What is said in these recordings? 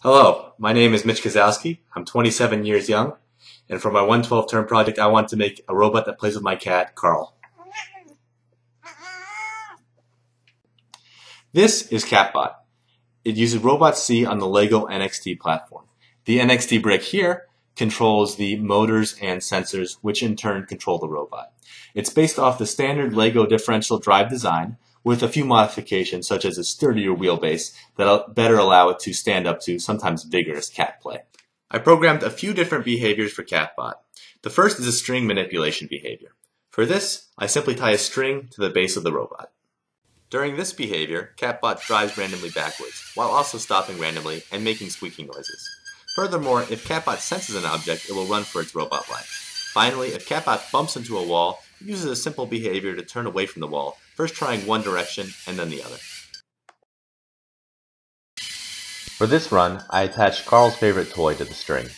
Hello, my name is Mitch Kozowski. I'm 27 years young, and for my 112 term project, I want to make a robot that plays with my cat, Carl. This is CatBot. It uses Robot C on the LEGO NXT platform. The NXT brick here controls the motors and sensors, which in turn control the robot. It's based off the standard LEGO differential drive design, with a few modifications such as a sturdier wheelbase that'll better allow it to stand up to sometimes vigorous cat play. I programmed a few different behaviors for CatBot. The first is a string manipulation behavior. For this, I simply tie a string to the base of the robot. During this behavior, CatBot drives randomly backwards, while also stopping randomly and making squeaking noises. Furthermore, if CatBot senses an object, it will run for its robot life. Finally, if CatBot bumps into a wall, it uses a simple behavior to turn away from the wall, first trying one direction and then the other. For this run, I attached Carl's favorite toy to the string.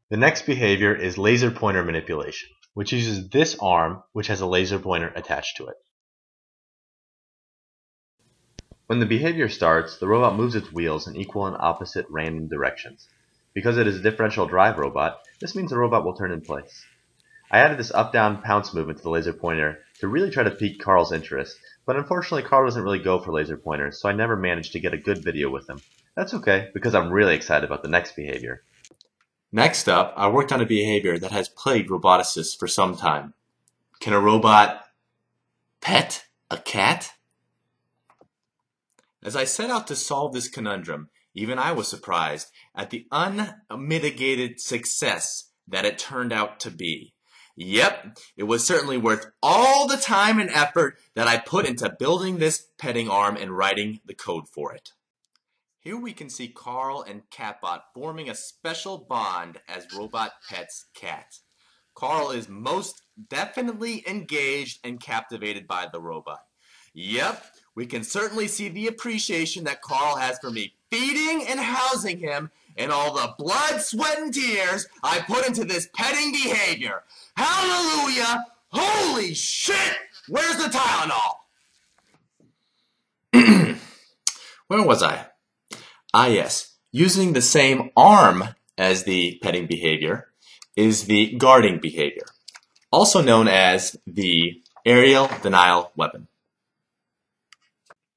The next behavior is laser pointer manipulation, which uses this arm, which has a laser pointer attached to it. When the behavior starts, the robot moves its wheels in equal and opposite random directions. Because it is a differential drive robot, this means the robot will turn in place. I added this up-down pounce movement to the laser pointer to really try to pique Carl's interest, but unfortunately Carl doesn't really go for laser pointers, so I never managed to get a good video with him. That's okay, because I'm really excited about the next behavior. Next up, I worked on a behavior that has plagued roboticists for some time. Can a robot pet a cat? As I set out to solve this conundrum, even I was surprised at the unmitigated success that it turned out to be. Yep, it was certainly worth all the time and effort that I put into building this petting arm and writing the code for it. Here we can see Carl and CatBot forming a special bond as robot pets cat. Carl is most definitely engaged and captivated by the robot. Yep, we can certainly see the appreciation that Carl has for me feeding and housing him and all the blood, sweat, and tears I put into this petting behavior. Hallelujah! Holy shit! Where's the Tylenol? Where was I? Ah yes, using the same arm as the petting behavior is the guarding behavior, also known as the aerial denial weapon.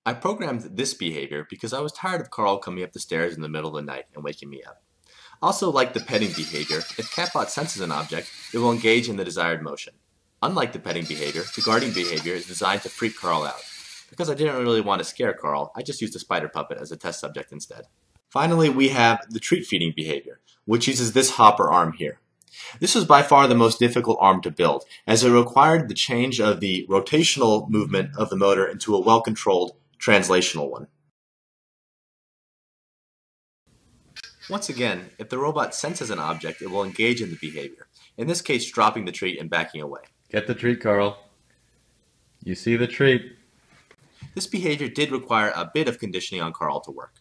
I programmed this behavior because I was tired of Carl coming up the stairs in the middle of the night and waking me up. Also, like the petting behavior, if CatBot senses an object, it will engage in the desired motion. Unlike the petting behavior, the guarding behavior is designed to freak Carl out. Because I didn't really want to scare Carl, I just used a spider puppet as a test subject instead. Finally, we have the treat feeding behavior, which uses this hopper arm here. This was by far the most difficult arm to build, as it required the change of the rotational movement of the motor into a well-controlled translational one. Once again, if the robot senses an object, it will engage in the behavior, in this case dropping the treat and backing away. Get the treat, Carl. You see the treat. This behavior did require a bit of conditioning on Carl to work.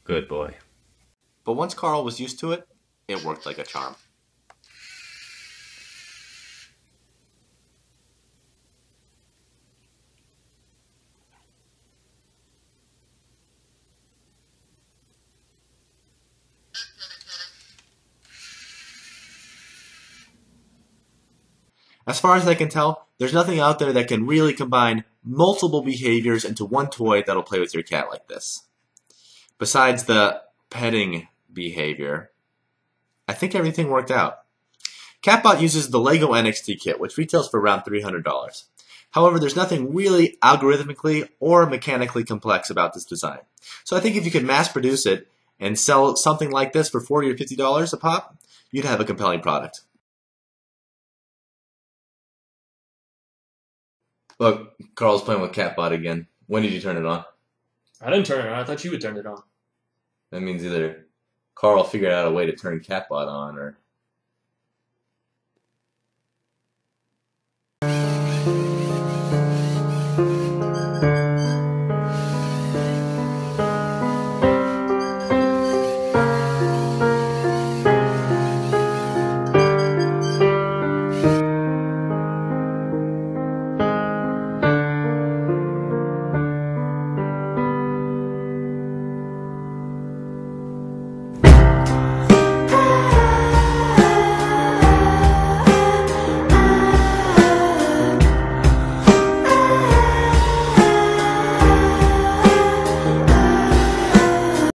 Good boy. But once Carl was used to it, it worked like a charm. As far as I can tell, there's nothing out there that can really combine multiple behaviors into one toy that'll play with your cat like this. Besides the petting behavior, I think everything worked out. CatBot uses the LEGO NXT kit, which retails for around $300. However, there's nothing really algorithmically or mechanically complex about this design. So I think if you could mass produce it and sell something like this for $40 or $50 a pop, you'd have a compelling product. Look, Carl's playing with CatBot again. When did you turn it on? I didn't turn it on. I thought you would turn it on. That means either Carl figured out a way to turn CatBot on, or